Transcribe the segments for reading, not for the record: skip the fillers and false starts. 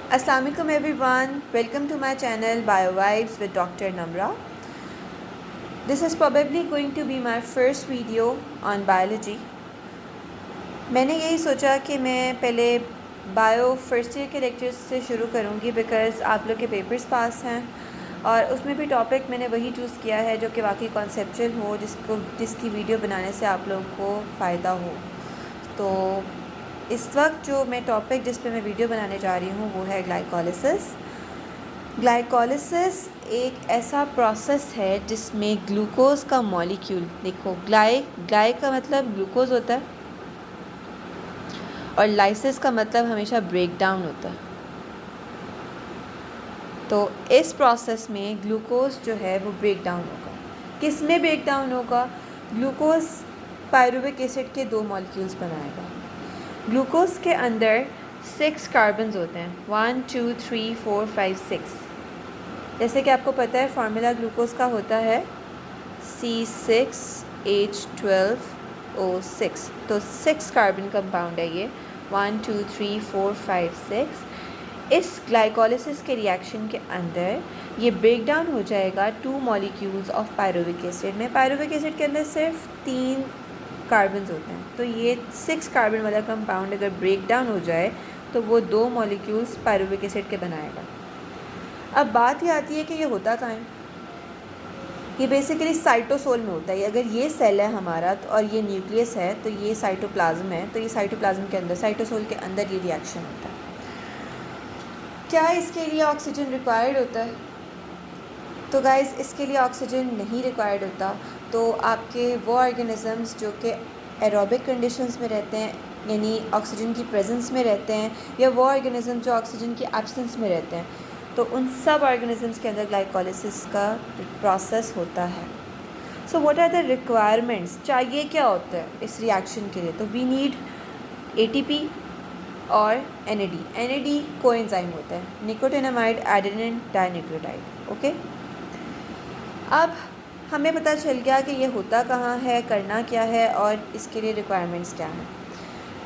Assalamualaikum everyone, welcome to my channel BioVibes with Dr. Namra. This is probably going to be my first video on biology. मैंने यही सोचा कि मैं पहले bio first year के lectures से शुरू करूँगी बिकॉज़ आप लोग के पेपर्स पास हैं और उसमें भी टॉपिक मैंने वही चूज़ किया है जो कि वाकई कॉन्सेप्चुअल हो, जिसकी वीडियो बनाने से आप लोगों को फ़ायदा हो। तो इस वक्त जो मैं टॉपिक जिस पे मैं वीडियो बनाने जा रही हूँ वो है ग्लाइकोलिसिस। ग्लाइकोलिसिस एक ऐसा प्रोसेस है जिसमें ग्लूकोज का मॉलिक्यूल, देखो ग्लाई का मतलब ग्लूकोज होता है और लाइसिस का मतलब हमेशा ब्रेक डाउन होता है। तो इस प्रोसेस में ग्लूकोज जो है वो ब्रेक डाउन होगा। किस में ब्रेक डाउन होगा? ग्लूकोज पायरुविक एसिड के 2 मॉलिक्यूल्स बनाएगा। ग्लूकोज के अंदर 6 कार्बन्स होते हैं, 1 2 3 4 5 6। जैसे कि आपको पता है फार्मूला ग्लूकोज का होता है C6H12O6। तो 6 कार्बन कंपाउंड है ये, 1 2 3 4 5 6। इस ग्लाइकोलिसिस के रिएक्शन के अंदर ये ब्रेक डाउन हो जाएगा 2 मॉलिक्यूल्स ऑफ पायरुविक एसिड में। पायरुविक एसिड के अंदर सिर्फ 3 कार्बन्स होते हैं, तो ये 6 कार्बन वाला कंपाउंड अगर ब्रेक डाउन हो जाए तो वो 2 मॉलिक्यूल्स पायरुविक एसिड के बनाएगा। अब बात ये आती है कि ये होता कहाँ है। ये बेसिकली साइटोसोल में होता है। अगर ये सेल है हमारा तो और ये न्यूक्लियस है तो ये साइटोप्लाज्म है, तो ये साइटोप्लाज्म के अंदर, साइटोसोल के अंदर ये रिएक्शन होता है। क्या इसके लिए ऑक्सीजन रिक्वायर्ड होता है? तो गाइस इसके लिए ऑक्सीजन नहीं रिक्वायर्ड होता। तो आपके वो ऑर्गेनिज़म्स जो कि एरोबिक कंडीशंस में रहते हैं, यानी ऑक्सीजन की प्रेजेंस में रहते हैं, या वो ऑर्गेनिज़म जो ऑक्सीजन की एब्सेंस में रहते हैं, तो उन सब ऑर्गेनिज़म्स के अंदर ग्लाइकोलिसिस का प्रोसेस होता है। So what are the requirements? चाहिए क्या होता है इस रिएक्शन के लिए? तो वी नीड ATP और NAD। NAD कोएंजाइम होता है, निकोटिनामाइड एडेनिन डाइन्यूक्लियोटाइड। ओके, अब हमें पता चल गया कि ये होता कहाँ है, करना क्या है और इसके लिए रिक्वायरमेंट्स क्या हैं।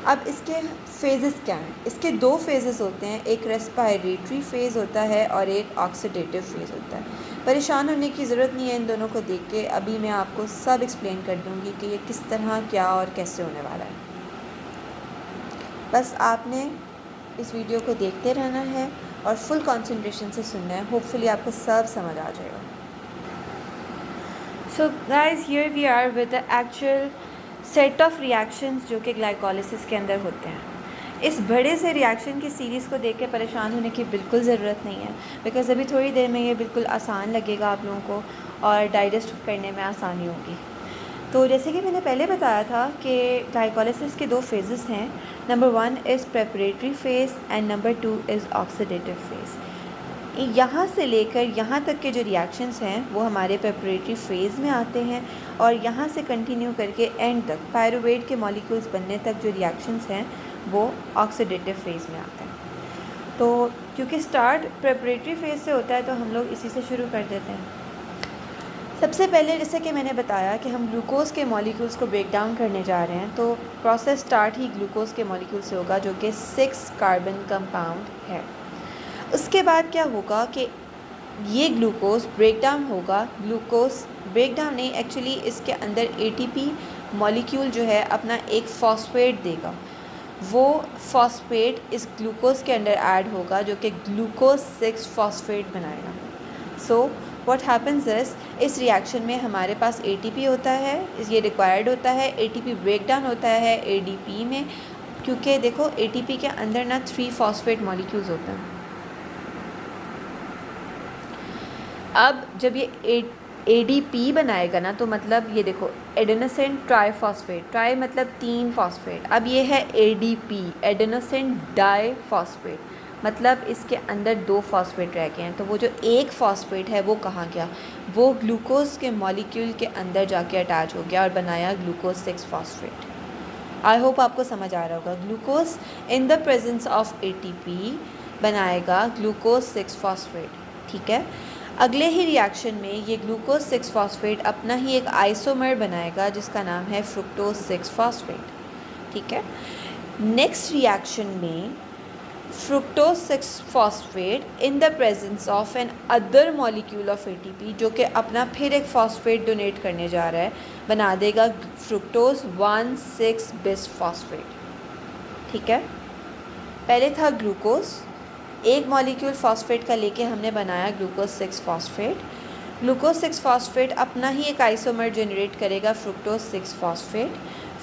अब इसके फेजेस क्या हैं? इसके 2 फेजेस होते हैं, एक रेस्पिरेटरी फेज़ होता है और एक ऑक्सीडेटिव फेज़ होता है। परेशान होने की ज़रूरत नहीं है इन दोनों को देख के, अभी मैं आपको सब एक्सप्लेन कर दूँगी कि ये किस तरह, क्या और कैसे होने वाला है। बस आपने इस वीडियो को देखते रहना है और फुल कंसंट्रेशन से सुनना है। होपफुली आपको सब समझ आ जाएगा। So guys here we are with the actual set of reactions जो कि ग्लाइकोलिसिस के अंदर होते हैं। इस बड़े से रिएक्शन की सीरीज़ को देख के परेशान होने की बिल्कुल ज़रूरत नहीं है, बिकॉज़ अभी थोड़ी देर में ये बिल्कुल आसान लगेगा आप लोगों को और डाइजेस्ट करने में आसानी होगी। तो जैसे कि मैंने पहले बताया था कि ग्लाइकोलिसिस के 2 फेजेस हैं। Number 1 is preparatory phase and number 2 is oxidative phase. यहाँ से लेकर यहाँ तक के जो रिएक्शंस हैं वो हमारे प्रेपरेटरी फेज़ में आते हैं और यहाँ से कंटिन्यू करके एंड तक पायरुवेट के मॉलिक्यूल्स बनने तक जो रिएक्शंस हैं वो ऑक्सीडेटिव फेज़ में आते हैं। तो क्योंकि स्टार्ट प्रेपरेटरी फेज़ से होता है तो हम लोग इसी से शुरू कर देते हैं। सबसे पहले जैसे कि मैंने बताया कि हम ग्लूकोज़ के मॉलिक्यूल्स को ब्रेक डाउन करने जा रहे हैं, तो प्रोसेस स्टार्ट ही ग्लूकोज़ के मॉलिक्यूल से होगा जो कि 6 कार्बन कंपाउंड है। उसके बाद क्या होगा कि ये ग्लूकोज ब्रेक डाउन होगा। ग्लूकोज ब्रेक डाउन नहीं, एक्चुअली इसके अंदर ATP मॉलिक्यूल जो है अपना एक फॉस्फेट देगा। वो फॉस्फेट इस ग्लूकोज के अंदर ऐड होगा जो कि ग्लूकोज 6 फॉस्फेट बनाएगा। सो व्हाट हैपन्स इस रिएक्शन में हमारे पास ATP होता है, ये रिक्वायर्ड होता है। ATP ब्रेक डाउन होता है ADP में, क्योंकि देखो ATP के अंदर ना 3 फॉस्फेट मॉलिक्यूल्स होते हैं। अब जब ये ADP बनाएगा ना, तो मतलब ये देखो एडेनोसिन ट्राईफॉस्फेट, ट्राई मतलब 3 फॉस्फेट। अब ये है ADP, एडेनोसिन डाईफॉस्फेट, मतलब इसके अंदर 2 फॉस्फेट रह गए हैं। तो वो जो एक फॉस्फेट है वो कहाँ गया? वो ग्लूकोज के मॉलिक्यूल के अंदर जाके अटैच हो गया और बनाया ग्लूकोज 6 फॉस्फेट। आई होप आपको समझ आ रहा होगा। Glucose in the presence of ATP बनाएगा ग्लूकोज 6 फॉस्फेट, ठीक है। अगले ही रिएक्शन में ये ग्लूकोज 6 फॉस्फेट अपना ही एक आइसोमर बनाएगा जिसका नाम है फ्रुक्टोज 6 फॉस्फेट, ठीक है। नेक्स्ट रिएक्शन में fructose six phosphate in the presence of an other molecule of ATP, जो कि अपना फिर एक फॉस्फेट डोनेट करने जा रहा है, बना देगा फ्रुक्टोज 1,6-बिसफॉस्फेट। ठीक है, पहले था ग्लूकोज, एक मॉलिक्यूल फॉस्फेट का लेके हमने बनाया ग्लूकोज 6-फॉस्फेट। ग्लूकोज 6-फॉस्फेट अपना ही एक आइसोमर जनरेट करेगा फ्रुक्टोज 6-फॉस्फेट।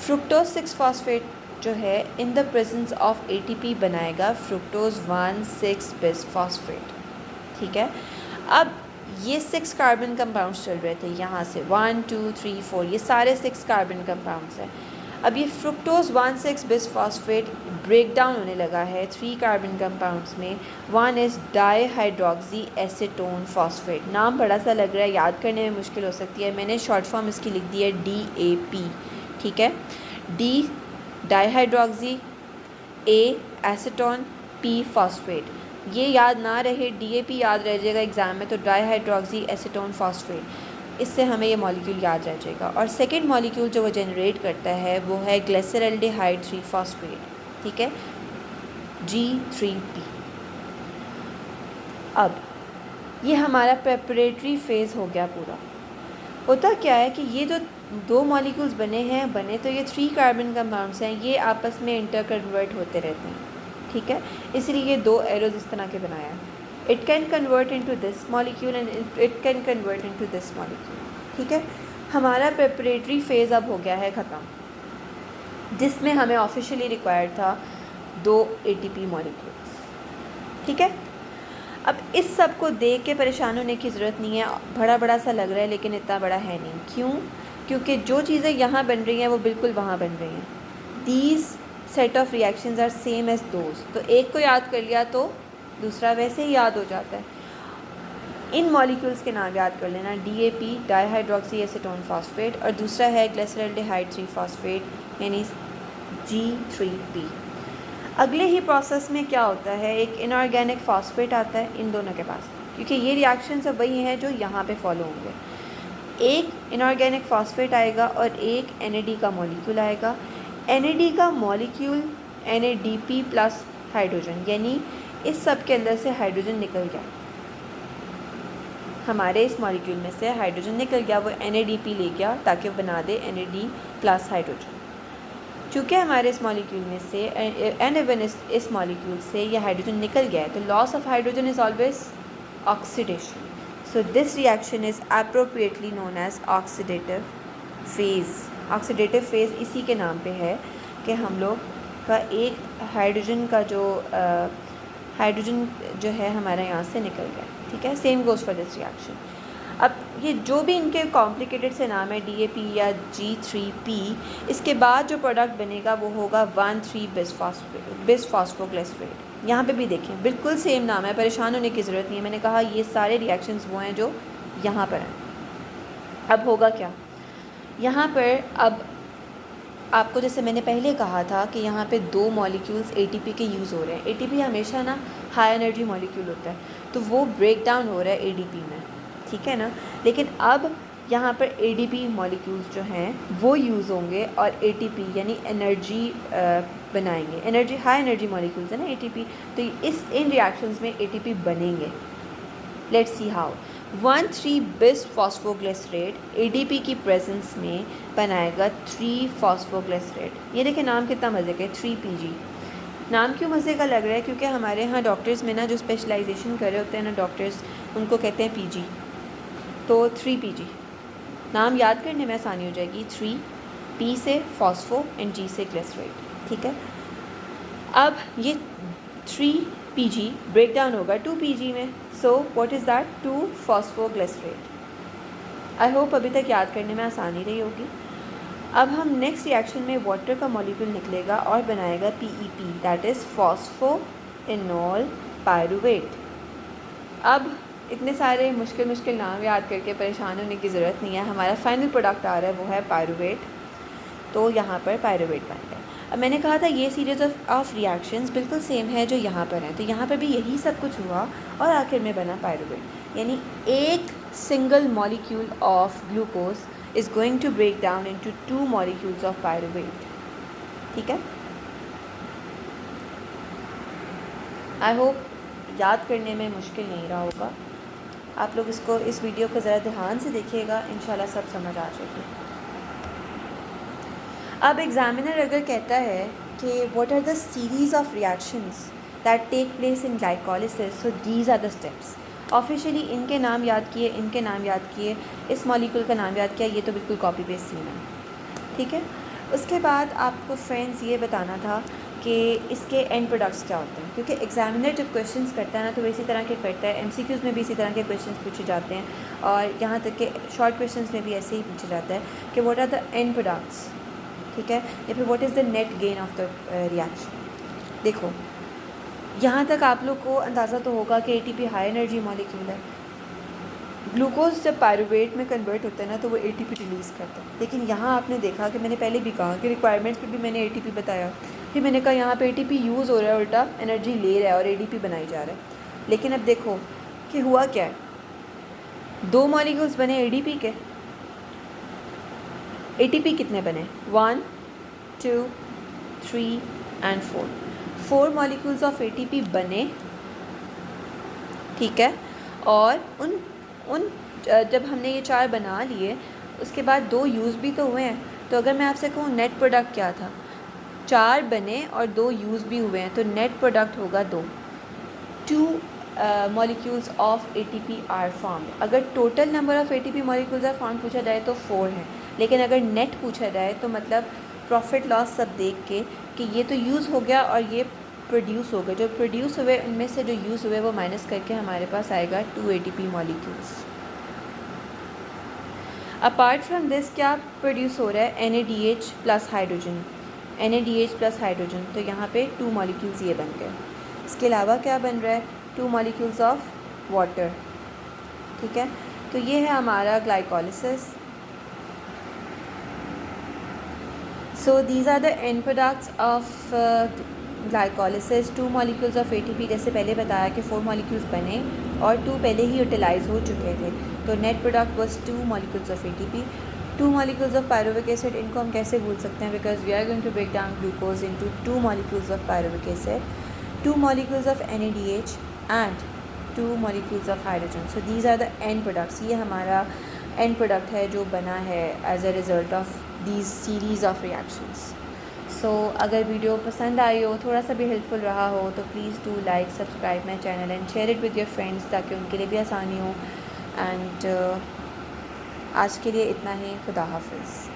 फ्रुक्टोज 6-फॉस्फेट जो है इन द प्रेजेंस ऑफ ATP बनाएगा फ्रुक्टोज 1,6-बिसफॉस्फेट। ठीक है, अब ये 6 कार्बन कंपाउंड्स चल रहे थे यहाँ से 1 2 3 4, ये सारे 6 कार्बन कंपाउंड्स हैं। अब ये फ्रुक्टोज 1,6-बिसफॉस्फेट ब्रेक डाउन होने लगा है 3 कार्बन कंपाउंड्स में। One is dihydroxy acetone phosphate. नाम बड़ा सा लग रहा है, याद करने में मुश्किल हो सकती है, मैंने शॉर्ट फॉर्म इसकी लिख दी है DAP। ठीक है, D dihydroxy, A acetone, P phosphate. ये याद ना रहे, DAP याद रह जाएगा एग्ज़ाम में, तो डाईहाइड्रोक्सी एसीटोन फॉस्फेट, इससे हमें ये मॉलिक्यूल याद रह जाएगा। और सेकेंड मॉलिक्यूल जो वो जनरेट करता है वो है ग्लिसरल्डिहाइड 3-फॉस्फेट। ठीक है, G3P। अब ये हमारा प्रेपरेटरी फेज़ हो गया पूरा। होता क्या है कि ये जो दो मॉलिक्यूल्स बने तो ये 3 कार्बन कंपाउंड्स हैं, ये आपस में इंटर कन्वर्ट होते रहते हैं। ठीक है, इसलिए ये 2 एरोज इस तरह के बनाया है। It can convert into this molecule and it can convert into this molecule. ठीक है, हमारा प्रेपरेटरी फेज़ अब हो गया है ख़त्म, जिसमें हमें ऑफिशियली रिक्वायर्ड था 2 ATP मॉलिक्यूल्स। ठीक है, अब इस सब को देख के परेशान होने की ज़रूरत नहीं है, बड़ा सा लग रहा है लेकिन इतना बड़ा है नहीं। क्यों? क्योंकि जो चीज़ें यहाँ बन रही हैं वो बिल्कुल वहाँ बन रही हैं। These set of reactions are same as those. तो एक को याद कर लिया तो दूसरा वैसे ही याद हो जाता है। इन मॉलिक्यूल्स के नाम याद कर लेना, DAP डाईहाइड्रोक्सी एसीटोन फॉस्फेट, और दूसरा है ग्लिसरल्डिहाइड 3-फॉस्फेट यानी G3P। अगले ही प्रोसेस में क्या होता है, एक इनऑर्गेनिक फॉस्फेट आता है इन दोनों के पास, क्योंकि ये रिएक्शन सब वही हैं जो यहाँ पे फॉलो होंगे। एक इनऑर्गेनिक फॉस्फेट आएगा और एक NAD का मॉलिक्यूल आएगा। NAD का मॉलिक्यूल NADP प्लस हाइड्रोजन, यानी इस सब के अंदर से हाइड्रोजन निकल गया, हमारे इस मॉलिक्यूल में से हाइड्रोजन निकल गया, वो NADP ले गया ताकि वो बना दे NAD प्लस हाइड्रोजन। चूँकि हमारे इस मॉलिक्यूल में से एन इस मॉलिक्यूल से ये हाइड्रोजन निकल गया है, तो loss of hydrogen is always oxidation. So this reaction is appropriately known as oxidative phase. Oxidative phase इसी के नाम पे है कि हम लोग का एक हाइड्रोजन का जो हाइड्रोजन जो है हमारा यहाँ से निकल गया। ठीक है, same goes for this reaction. अब ये जो भी इनके कॉम्प्लिकेटेड से नाम है DAP या G3P, इसके बाद जो प्रोडक्ट बनेगा वो होगा 1,3-बिसफॉस्फोग्लिसरेट। यहाँ पे भी देखें बिल्कुल सेम नाम है, परेशान होने की ज़रूरत नहीं है। मैंने कहा ये सारे रिएक्शंस वो हैं जो यहाँ पर हैं। अब होगा क्या यहाँ पर, अब आपको जैसे मैंने पहले कहा था कि यहाँ पे 2 मॉलिक्यूल्स ATP के यूज़ हो रहे हैं। ATP हमेशा ना हाई एनर्जी मॉलिक्यूल होता है, तो वो ब्रेक डाउन हो रहा है ADP में। ठीक है ना, लेकिन अब यहाँ पर ADP मॉलिक्यूल्स जो हैं वो यूज़ होंगे और ATP यानी एनर्जी बनाएंगे। एनर्जी हाई एनर्जी मॉलिक्यूल्स है ना ATP, तो इन रिएक्शंस में ATP बनेंगे। Let's see how. One three bisphosphoglycerate ADP की प्रेजेंस में बनाएगा 3-फॉस्फोग्लिसरेट। ये देखिए नाम कितना मज़े का है, 3PG। नाम क्यों मज़े का लग रहा है? क्योंकि हमारे यहाँ डॉक्टर्स में ना जो स्पेशलाइजेशन कर रहे होते हैं ना डॉक्टर्स, उनको कहते हैं PG, तो 3PG नाम याद करने में आसानी हो जाएगी। 3P से फॉस्फो एंड G से ग्लिसरेट। ठीक है, अब ये 3PG ब्रेक डाउन होगा 2PG में, so what is that, two phosphoglycerate. I hope अभी तक याद करने में आसानी रही होगी। अब हम नेक्स्ट रिएक्शन में वाटर का मॉलिक्यूल निकलेगा और बनाएगा PEP, that is phosphoenol pyruvate. अब इतने सारे मुश्किल नाम याद करके परेशान होने की ज़रूरत नहीं है। हमारा फाइनल प्रोडक्ट आ रहा है वो है पायरुवेट, तो यहाँ पर पायरुवेट बन गया। अब मैंने कहा था ये सीरीज़ ऑफ रिएक्शंस बिल्कुल सेम है जो यहाँ पर हैं, तो यहाँ पर भी यही सब कुछ हुआ और आखिर में बना पायरुवेट। यानी एक single molecule of glucose is going to break down into 2 molecules of pyruvate. ठीक है, आई होप याद करने में मुश्किल नहीं रहा होगा। आप लोग इस वीडियो को ज़रा ध्यान से देखिएगा, इंशाल्लाह सब समझ आ जाएगी। अब एग्ज़ामिनर अगर कहता है कि what are the series of reactions that take place in glycolysis, so these are the steps. Officially इनके नाम याद किए, इनके नाम याद किए, इस मॉलिक्यूल का नाम याद किया, ये तो बिल्कुल कॉपी पेस्ट सीन है, ठीक है। उसके बाद आपको फ्रेंड्स ये बताना था कि इसके एंड प्रोडक्ट्स क्या होते हैं, क्योंकि एग्जामिनर जब क्वेश्चंस करता है ना तो वो इसी तरह के करता है। एमसीक्यूज़ में भी इसी तरह के क्वेश्चंस पूछे जाते हैं और यहाँ तक कि शॉर्ट क्वेश्चंस में भी ऐसे ही पूछा जाता है कि what are the end products, ठीक है, या फिर what is the net gain of the reaction. देखो यहाँ तक आप लोग को अंदाज़ा तो होगा कि एटीपी हाई एनर्जी मॉलिक्यूल है। ग्लूकोज जब पायरुवेट में कन्वर्ट होता है ना तो वो एटीपी रिलीज़ करता है, लेकिन यहाँ आपने देखा कि मैंने पहले भी कहा कि रिक्वायरमेंट्स पे भी मैंने एटीपी बताया, फिर मैंने कहा यहाँ पे एटीपी यूज़ हो रहा है, उल्टा एनर्जी ले रहा है और एडीपी बनाई जा रहा है। लेकिन अब देखो कि हुआ क्या है, 2 मॉलिक्यूल्स बने एडीपी के। एटीपी कितने बने? 1 2 3 एंड 4 मॉलिक्यूल्स ऑफ एटीपी बने, ठीक है। और उन जब हमने ये 4 बना लिए उसके बाद 2 यूज़ भी तो हुए हैं। तो अगर मैं आपसे कहूँ नेट प्रोडक्ट क्या था, 4 बने और 2 यूज़ भी हुए हैं, तो नेट प्रोडक्ट होगा 2 molecules of ATP are formed. अगर total number of ATP molecules are form पूछा जाए तो 4 हैं, लेकिन अगर नेट पूछा जाए तो मतलब प्रॉफिट लॉस सब देख के कि ये तो यूज़ हो गया और ये प्रोड्यूस हो गए, जो प्रोड्यूस हुए उनमें से जो यूज़ हुए वो माइनस करके हमारे पास आएगा 2 ATP molecules. Apart from this क्या प्रोड्यूस हो रहा है? NADH plus hydrogen, NADH plus hydrogen, तो यहाँ पे 2 मॉलिक्यूल्स ये बन गए। इसके अलावा क्या बन रहा है? 2 मॉलिक्यूल्स ऑफ वाटर, ठीक है। तो ये है हमारा glycolysis. So these are the end products of glycolysis. 2 molecules of ATP, जैसे पहले बताया कि 4 मॉलिक्यूल्स बने और 2 पहले ही यूटिलाइज हो चुके थे, तो net product was 2 molecules of ATP. 2 molecules of pyruvic acid, इनको हम कैसे भूल सकते हैं, because we are going to break down glucose into 2 molecules of pyruvic acid, 2 molecules of NADH and 2 molecules of hydrogen. So these are the end products. ये हमारा end product है जो बना है as a result of these series of reactions. So अगर video पसंद आई हो, थोड़ा सा भी हेल्पफुल रहा हो, तो please do like subscribe my channel and share it with your friends, ताकि उनके लिए भी आसानी हो। एंड आज के लिए इतना ही। खुदा हाफिज़।